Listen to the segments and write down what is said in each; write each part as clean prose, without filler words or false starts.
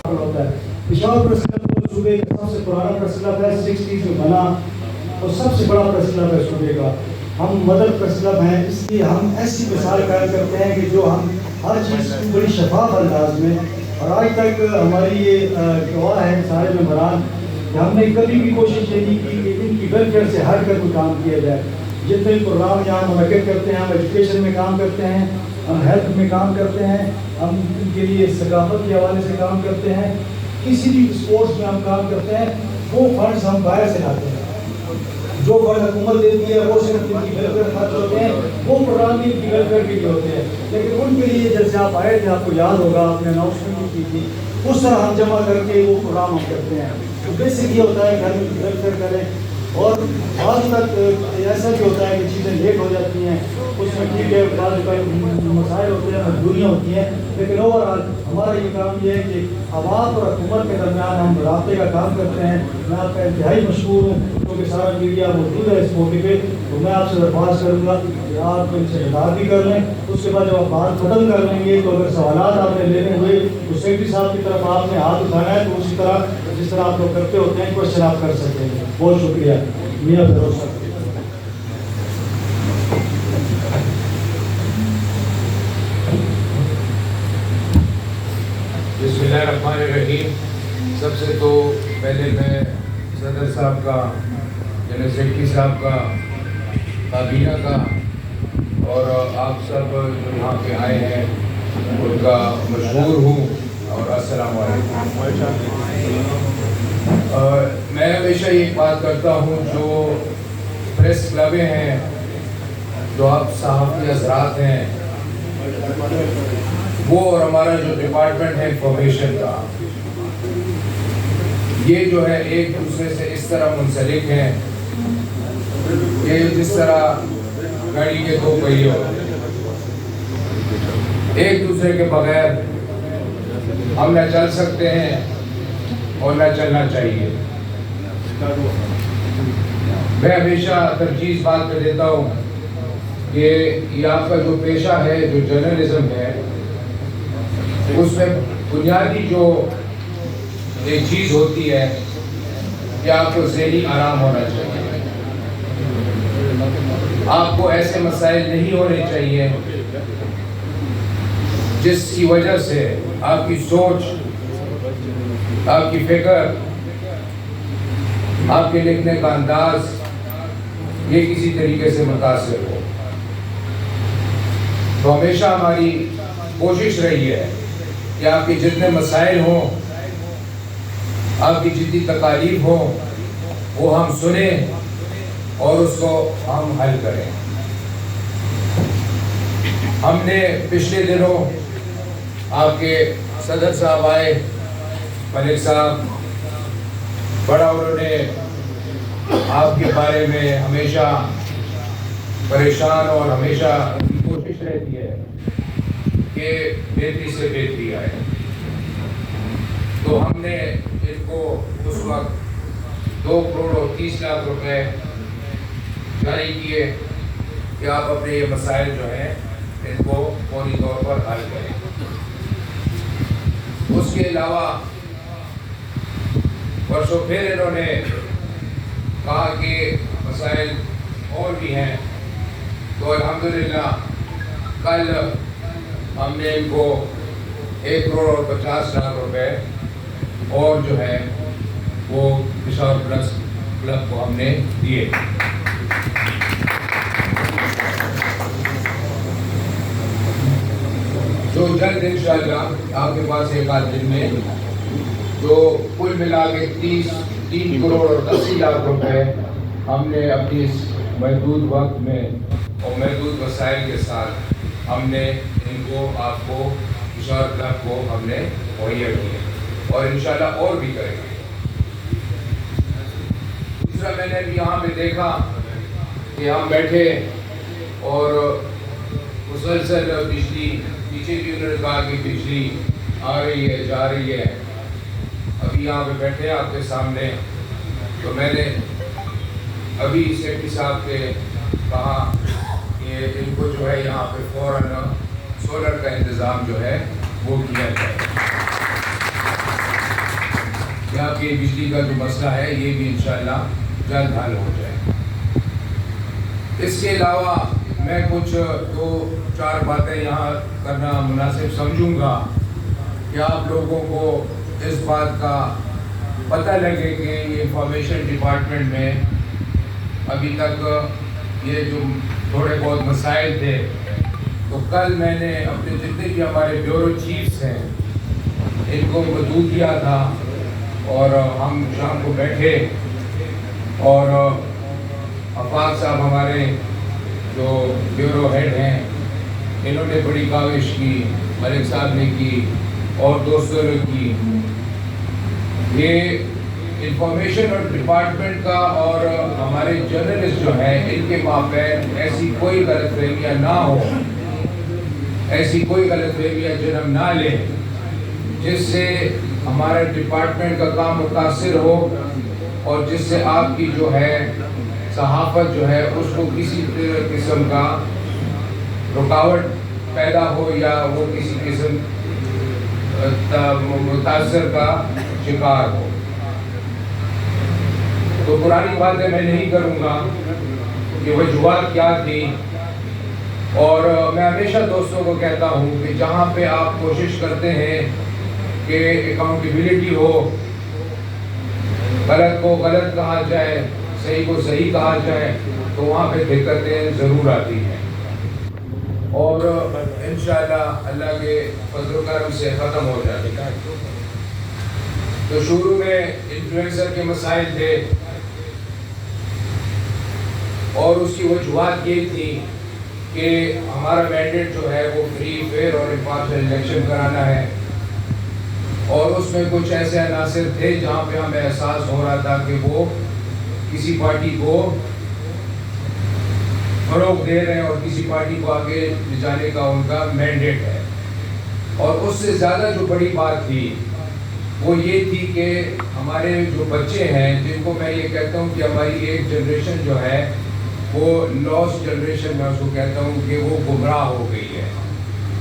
ہوتا ہے. Peshawar press club صوبے کا سب سے پرانا پریس کلب ہے, 60s میں بنا اور سب سے بڑا پریس کلب ہے صوبے کا. ہم مدر پریس کلب ہیں, اس لیے ہم ایسی مثال قائم کرتے ہیں کہ جو ہم ہر چیز کو بڑی شفاف انداز میں, اور آج تک ہماری یہ گواہ ہے سارے ممبران کہ ہم نے کبھی بھی کوشش یہ نہیں کی کہ ان کی ویلفیئر سے ہٹ کر کوئی کام کیا جائے. جتنے پروگرام یہاں منعقد کرتے ہیں, ہم ایجوکیشن میں کام کرتے ہیں, ہم ہیلتھ میں کام کرتے ہیں, ہم ان کے لیے ثقافت کے حوالے سے کام کرتے ہیں, کسی بھی اسپورٹس میں ہم کام کرتے ہیں, وہ فنڈز ہم باہر سے لاتے ہیں. جو فنڈ حکومت دیتی ہے وہ صرف ان کی ویلفیئر خرچ ہوتے ہیں, وہ پروگرام بھی ان کی ویلفیئر کے لیے ہوتے ہیں. لیکن ان کے لیے جیسے آپ آئے تھے, آپ کو یاد ہوگا آپ نے اناؤنسمنٹ کی تھی, اس طرح ہم جمع کر کے وہ پروگرام ہم کرتے ہیں. تو بیسک یہ ہوتا ہے کہ ہم ویلفیئر کریں. اور بعض تک ایسا بھی ہوتا ہے کہ چیزیں لیٹ ہو جاتی ہیں, اس میں ٹھیک ہے بعض مسائل ہوتے ہیں, مجبوریاں ہوتی ہیں, لیکن اوور آل ہمارا یہ کام یہ ہے کہ عوام اور حکومت کے درمیان ہم رابطے کا کام کرتے ہیں. میں آپ کا انتہائی مشہور ہوں کیونکہ سارا میڈیا موجود ہے اس موقع پہ, تو میں آپ سے درخواست کروں گا کہ آپ ان سے خطاب بھی کر لیں. اس کے بعد جب آپ بات ختم کر لیں گے تو اگر سوالات آپ نے لینے ہوئے تو سیکرٹری صاحب کی طرف آپ نے ہاتھ اٹھانا ہے, تو اسی طرح جس طرح آپ لوگ کرتے ہوتے ہیں کوشچن آپ کر سکتے ہیں. بہت شکریہ. میاں فیروز صاحب. بسم اللہ الرحمن الرحیم. سب سے تو پہلے میں صدر صاحب کا, جنرل سیکرٹری صاحب کا, کابینہ کا اور آپ سب جو یہاں پہ آئے ہیں ان کا مشہور ہوں, اور السلام علیکم. میں ہمیشہ یہ بات کرتا ہوں, جو پریس کلبیں ہیں, جو آپ صحافی حضرات ہیں, وہ اور ہمارا جو ڈپارٹمنٹ ہے انفارمیشن کا, یہ جو ہے ایک دوسرے سے اس طرح منسلک ہیں کہ جس طرح گاڑی کے دو پہیے ہوتے ہیں. ایک دوسرے کے بغیر ہم نہ چل سکتے ہیں اور نہ چلنا چاہیے. میں ہمیشہ ترجیح اس بات پہ دیتا ہوں کہ یہ آپ کا جو پیشہ ہے, جو جرنلزم ہے, اس میں بنیادی جو ایک چیز ہوتی ہے کہ آپ کو ذہنی آرام ہونا چاہیے. آپ کو ایسے مسائل نہیں ہونے چاہیے جس کی وجہ سے آپ کی سوچ, آپ کی فکر, آپ کے لکھنے کا انداز یہ کسی طریقے سے متاثر ہو. تو ہمیشہ ہماری کوشش رہی ہے کہ آپ کے جتنے مسائل ہوں, آپ کی جتنی تکالیف ہوں, وہ ہم سنیں اور اس کو ہم حل کریں. ہم نے پچھلے دنوں آپ کے صدر صاحب آئے, ملک صاحب, بڑا انہوں نے آپ کے بارے میں ہمیشہ پریشان, اور ہمیشہ ان کی کوشش رہتی ہے کہ بہتری سے بہتری آئے. تو ہم نے ان کو اس وقت 2 کروڑ اور 30 لاکھ روپے جاری کیے کہ آپ اپنے یہ مسائل جو ہیں ان کو فوری طور پر حل کریں. اس کے علاوہ پرسوں پھر انہوں نے کہا کہ مسائل اور بھی ہیں, تو الحمدللہ کل ہم نے ان کو 1 کروڑ اور 50 لاکھ روپے اور جو ہے وہ پشاور پریس کلب کو ہم نے دیے. جو جلد انشاءاللہ آپ کے پاس 1 آدھ دن میں جو کل ملا کے 3 کروڑ اور 80 لاکھ روپے ہم نے اپنی اس محدود وقت میں اور محدود وسائل کے ساتھ ہم نے ان کو, آپ کو, پشاور کلب کو ہم نے مہیا کیے, اور انشاءاللہ اور بھی کریں گے. دوسرا, میں نے بھی یہاں پہ دیکھا کہ ہم بیٹھے اور مسلسل بجلی, پیچھے بھی انہوں نے کہا کہ بجلی آ رہی ہے, جا رہی ہے. ابھی یہاں پہ بیٹھے آپ کے سامنے, تو میں نے ابھی سیکرٹری صاحب سے کہا کہ ان کو جو ہے یہاں پہ فوراً سولر کا انتظام جو ہے وہ کیا جائے. یہاں کے بجلی کا جو مسئلہ ہے یہ بھی انشاءاللہ جلد حل ہو جائے. اس کے علاوہ میں کچھ 2-4 باتیں یہاں کرنا مناسب سمجھوں گا کہ آپ لوگوں کو اس بات کا پتہ لگے کہ یہ انفارمیشن ڈپارٹمنٹ میں ابھی تک یہ جو تھوڑے بہت مسائل تھے. تو کل میں نے اپنے جتنے بھی ہمارے بیورو چیفز ہیں ان کو مدعو کیا تھا اور ہم شام کو بیٹھے اور آفاق صاحب ہمارے جو بیورو ہیڈ ہیں انہوں نے بڑی کاوش کی, ملک صاحب نے کی اور دوستوں نے کی. یہ انفارمیشن اور ڈپارٹمنٹ کا اور ہمارے جرنلسٹ جو ہیں ان کے مابین ایسی کوئی غلط فہمیاں نہ ہو, ایسی کوئی غلط فہمیاں جنم نہ لیں جس سے ہمارے ڈپارٹمنٹ کا کام متاثر ہو اور جس سے آپ کی جو ہے صحافت جو ہے اس کو کسی قسم کا رکاوٹ پیدا ہو یا وہ کسی قسم متاثر کا شکار ہو. تو پرانی باتیں میں نہیں کروں گا کہ وجوہات کیا تھی, اور میں ہمیشہ دوستوں کو کہتا ہوں کہ جہاں پہ آپ کوشش کرتے ہیں کہ اکاؤنٹیبلٹی ہو, غلط کو غلط کہا جائے, صحیح کو صحیح کہا جائے, تو وہاں پہ دقتیں ضرور آتی ہیں اور انشاءاللہ اللہ کے فضل و کرم سے ختم ہو جاتی ہے. تو شروع میں انفلوئنسر کے مسائل تھے اور اس کی وجوہات یہ تھی کہ ہمارا مینڈیٹ جو ہے وہ فری, فیئر اور امپارشل الیکشن کرانا ہے, اور اس میں کچھ ایسے عناصر تھے جہاں پہ ہمیں احساس ہو رہا تھا کہ وہ کسی پارٹی کو فروغ دے رہے ہیں اور کسی پارٹی کو آگے لے جانے کا ان کا مینڈیٹ ہے. اور اس سے زیادہ جو بڑی بات تھی وہ یہ تھی کہ ہمارے جو بچے ہیں جن کو میں یہ کہتا ہوں کہ ہماری ایک جنریشن جو ہے وہ لاسٹ جنریشن میں اس کو کہتا ہوں کہ وہ گمراہ ہو گئی ہے.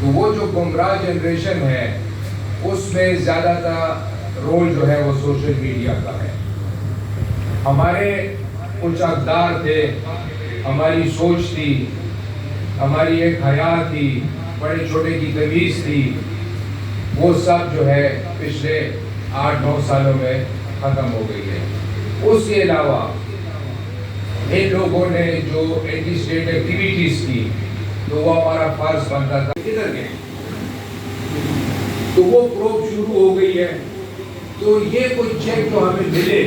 تو وہ جو گمراہ جنریشن ہے اس میں زیادہ تر رول جو ہے وہ سوشل میڈیا کا ہے. ہمارے کچھ اقدار تھے, ہماری سوچ تھی, ہماری ایک حیا تھی, بڑے چھوٹے کی تمیز تھی, وہ سب جو ہے پچھلے 8-9 سالوں میں ختم ہو گئی ہے. اس کے علاوہ ان لوگوں نے جو اینٹی اسٹیٹ ایکٹیویٹیز کی تو وہ ہمارا فرض بنتا تھا کدھر گئے, تو وہ پروب شروع ہو گئی ہے. تو یہ کوئی چیک جو ہمیں ملے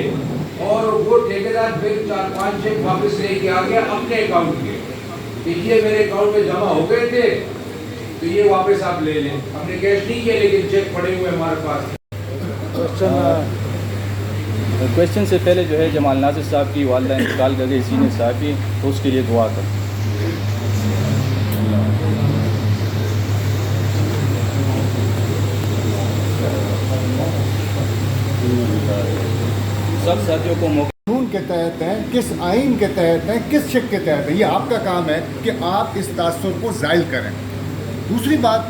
اور وہ ٹھیکیدار پھر 4-5 چیک واپس لے کے آ گیا اپنے اکاؤنٹ کے کہ یہ میرے اکاؤنٹ میں جمع ہو گئے تھے تو یہ واپس آپ لے لیں. ہم نے کیش نہیں کیا لیکن چیک پڑے ہوئے ہمارے پاس. کویشچن سے پہلے جو ہے جمال ناصر صاحب کی والدہ انتقال کر گئی سینئر صحافی, تو اس کے لیے دعا کر. سب ساتھیوں کو قانون کے تحت ہیں, کس آئین کے تحت ہیں, کس شک کے تحت ہیں, یہ آپ کا کام ہے کہ آپ اس تاثر کو زائل کریں. دوسری بات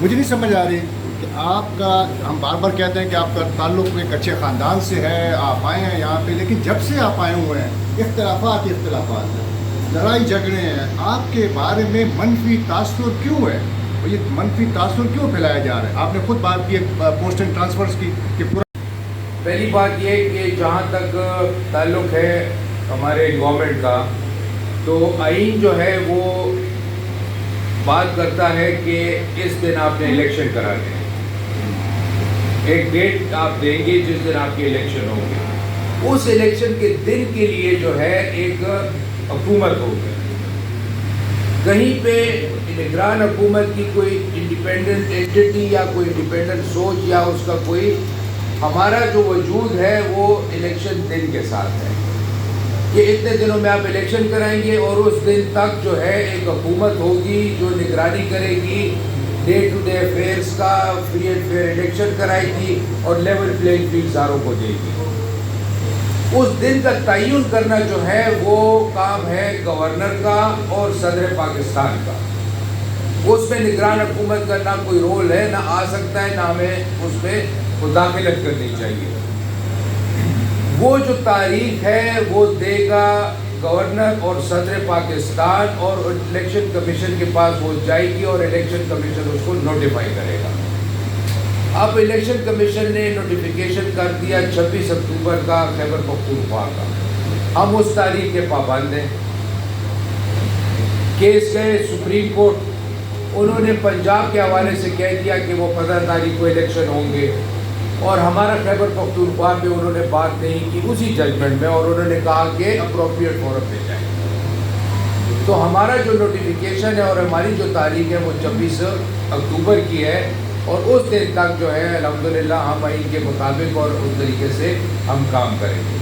مجھے نہیں سمجھ آ رہی کہ آپ کا, ہم بار بار کہتے ہیں کہ آپ کا تعلق ایک اچھے خاندان سے ہے, آپ آئے ہیں یہاں پہ, لیکن جب سے آپ آئے ہوئے ہیں اختلافات ہیں, لڑائی جھگڑے ہیں, آپ کے بارے میں منفی تاثر کیوں ہے, اور یہ منفی تاثر کیوں پھیلایا جا رہا ہے؟ آپ نے خود بات کی پوسٹ اینڈ ٹرانسفرز کی کہ پورا. پہلی بات یہ کہ جہاں تک تعلق ہے ہمارے گورنمنٹ کا, تو آئین جو ہے وہ بات کرتا ہے کہ اس دن آپ نے الیکشن کرانے ہیں, ایک ڈیٹ آپ دیں گے جس دن آپ کے الیکشن ہوں گے. اس الیکشن کے دن کے لیے جو ہے ایک حکومت ہوگی. کہیں پہ نگران حکومت کی کوئی انڈیپینڈنٹ اینٹی یا کوئی انڈیپینڈنٹ سوچ یا اس کا کوئی, ہمارا جو وجود ہے وہ الیکشن دن کے ساتھ ہے کہ اتنے دنوں میں آپ الیکشن کرائیں گے اور اس دن تک جو ہے ایک حکومت ہوگی جو نگرانی کرے گی, ڈے ٹو ڈے افیئرس کا, فری اینڈ فیئر الیکشن کرائے گی اور لیول پلینگ فیلڈ ساروں کو دے گی. اس دن کا تعین کرنا جو ہے وہ کام ہے گورنر کا اور صدر پاکستان کا. اس میں نگران حکومت کا نہ کوئی رول ہے, نہ آ سکتا ہے, نہ ہمیں اس میں کو داخلت کرنی چاہیے. وہ جو تاریخ ہے وہ دے گا گورنر اور صدر پاکستان, اور الیکشن کمیشن کے پاس وہ جائے گی اور الیکشن کمیشن اس کو نوٹیفائی کرے گا. اب الیکشن کمیشن نے نوٹیفیکیشن کر دیا 26 اکتوبر کا خیبر پختونخوا کا. ہم اس تاریخ کے پابند ہیں. کیس گئے سپریم کورٹ, انہوں نے پنجاب کے حوالے سے کہہ دیا کہ وہ 15 تاریخ کو الیکشن ہوں گے, اور ہمارا خیبر پختونخوا پہ انہوں نے بات نہیں کی اسی ججمنٹ میں, اور انہوں نے کہا کہ اپروپریٹ فورم پہ جائیں. تو ہمارا جو نوٹیفیکیشن ہے اور ہماری جو تاریخ ہے وہ 26 اکتوبر کی ہے, اور اس دن تک جو ہے الحمدللہ ہم آئین کے مطابق اور اس طریقے سے ہم کام کریں گے.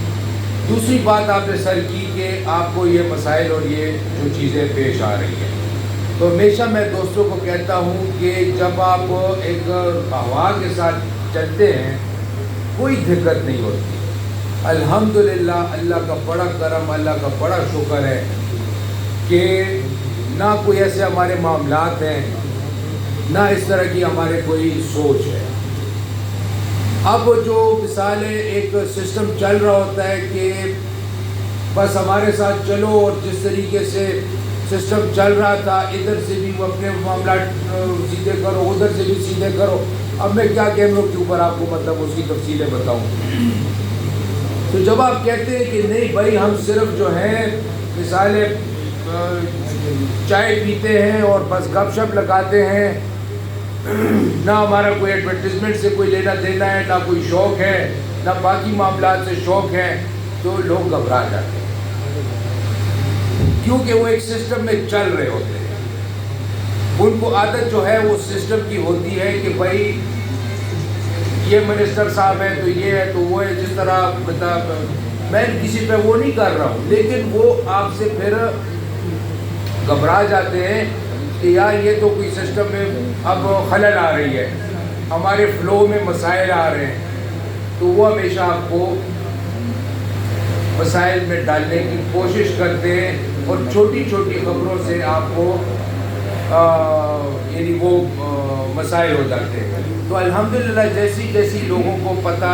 دوسری بات آپ نے سر کی کہ آپ کو یہ مسائل اور یہ جو چیزیں پیش آ رہی ہیں, تو ہمیشہ میں دوستوں کو کہتا ہوں کہ جب آپ ایک ہوا کے ساتھ چلتے ہیں کوئی دقت نہیں ہوتی. الحمدللہ اللہ کا بڑا کرم, اللہ کا بڑا شکر ہے کہ نہ کوئی ایسے ہمارے معاملات ہیں, نہ اس طرح کی ہمارے کوئی سوچ ہے. اب جو مثال ہے ایک سسٹم چل رہا ہوتا ہے کہ بس ہمارے ساتھ چلو, اور جس طریقے سے سسٹم چل رہا تھا ادھر سے بھی وہ اپنے معاملات سیدھے کرو, ادھر سے بھی سیدھے کرو. اب میں کیا کیمروں کے اوپر آپ کو مطلب اس کی تفصیلیں بتاؤں. تو جب آپ کہتے ہیں کہ نہیں بھائی ہم صرف جو ہے مثالیں چائے پیتے ہیں اور بس گپ شپ لگاتے ہیں, نہ ہمارا کوئی ایڈورٹیزمنٹ سے کوئی لینا دینا ہے, نہ کوئی شوق ہے, نہ باقی معاملات سے شوق ہے, تو لوگ گھبرا جاتے ہیں کیونکہ وہ ایک سسٹم میں چل رہے ہوتے ہیں. ان کو عادت جو ہے وہ سسٹم کی ہوتی ہے کہ بھائی یہ منسٹر صاحب ہیں تو یہ ہے تو وہ ہے. جس طرح مطلب میں کسی پہ وہ نہیں کر رہا ہوں, لیکن وہ آپ سے پھر گھبرا جاتے ہیں کہ یار یہ تو کوئی سسٹم میں اب خلل آ رہی ہے, ہمارے فلو میں مسائل آ رہے ہیں. تو وہ ہمیشہ آپ کو مسائل میں ڈالنے کی کوشش کرتے ہیں, اور چھوٹی چھوٹی خبروں سے آپ کو یعنی وہ مسائل ہو جاتے ہیں. تو الحمدللہ جیسی جیسی لوگوں کو پتہ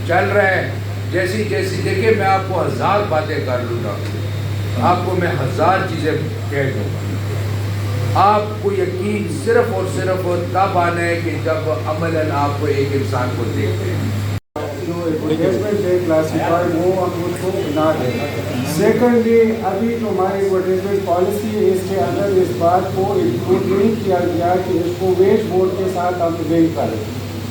چل رہا ہے, جیسی جیسی دیکھیں میں آپ کو 1000 باتیں کر لوں گا, آپ کو میں 1000 چیزیں کہہ دوں گا. آپ کو یقین صرف اور صرف تب آنا ہے کہ جب عملاً آپ کو ایک انسان کو دیکھتے ہیں. جو ایڈورٹیزمنٹ ہے کلاسیفائی وہ ہم اس کو نہ دیں. سیکنڈلی ابھی جو ہماری ایڈورٹیزمنٹ پالیسی ہے اس کے اندر اس بات کو انکلوڈ نہیں کیا گیا کہ اس کو ویج بورڈ کے ساتھ ہم لنک کریں.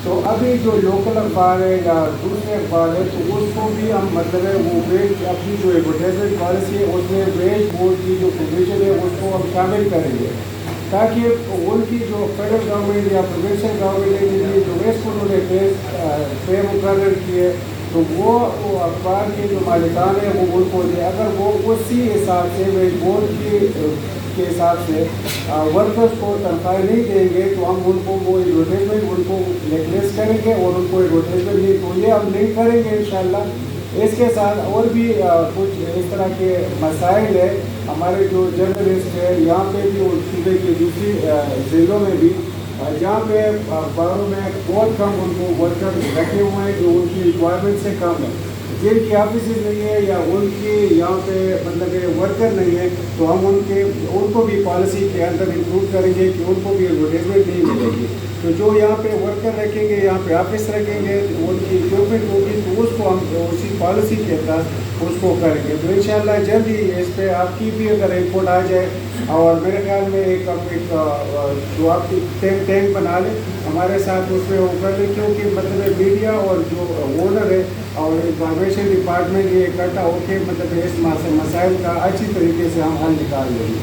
تو ابھی جو لوکل اخبار ہے یا دوسرے اخبار ہے تو اس کو بھی ہم مطلب ہے وہ ویج اپنی جو ایڈورٹیزمنٹ پالیسی ہے اس میں ویج بورڈ کی جو پروویژن ہے اس کو ہم شامل کریں گے, تاکہ ان کی جو فیڈرل گورنمنٹ یا پروونشل گورنمنٹ کے جو ویسٹ انہوں نے پے مقرر کیے تو وہ اخبار کے جو مالکان ہیں وہ ان کو دے. اگر وہ اسی حساب سے ویج بورڈ کے حساب سے ورکرز کو تنخواہ نہیں دیں گے تو ہم ان کو وہ ایڈورٹیزمنٹ ان کو ریپلیس کریں گے اور ان کو ایڈورٹیزمنٹ نہیں, تو یہ ہم لنک کریں گے انشاءاللہ. اس کے ساتھ اور بھی کچھ اس طرح کے مسائل ہیں. ہمارے جو جرنلسٹ ہے یہاں پہ بھی اور صوبے کے دوسری ضلعوں میں بھی جہاں پہ اخباروں میں بہت کم ان کو ورکر رکھے ہوئے ہیں جو ان کی ریکوائرمنٹ سے کم ہے, جن کی آفیسز نہیں ہے یا ان کی یہاں پہ مطلب ورکر نہیں ہے, تو ہم ان کو بھی پالیسی کے اندر انکلوڈ کریں گے کہ ان کو بھی ایڈورٹیزمنٹ نہیں ملے گی. تو جو یہاں پہ ورکر رکھیں گے, یہاں پہ آفس رکھیں گے, ان کی اکوپمنٹ ہوگی تو اس کو ہم اسی پالیسی کے تحت اس کو کریں گے. تو انشاءاللہ جلد ہی اس پہ آپ کی بھی اگر رپورٹ آ جائے, اور میرے خیال میں ایک جو آپ کی ٹینک بنا لیں ہمارے ساتھ اس میں وہ کر لیں, کیونکہ مطلب میڈیا اور جو اونر ہے اور انفارمیشن ڈپارٹمنٹ یہ اکٹھا ہو کے مطلب اس مسائل کا اچھی طریقے سے ہم حل نکال لیں گے.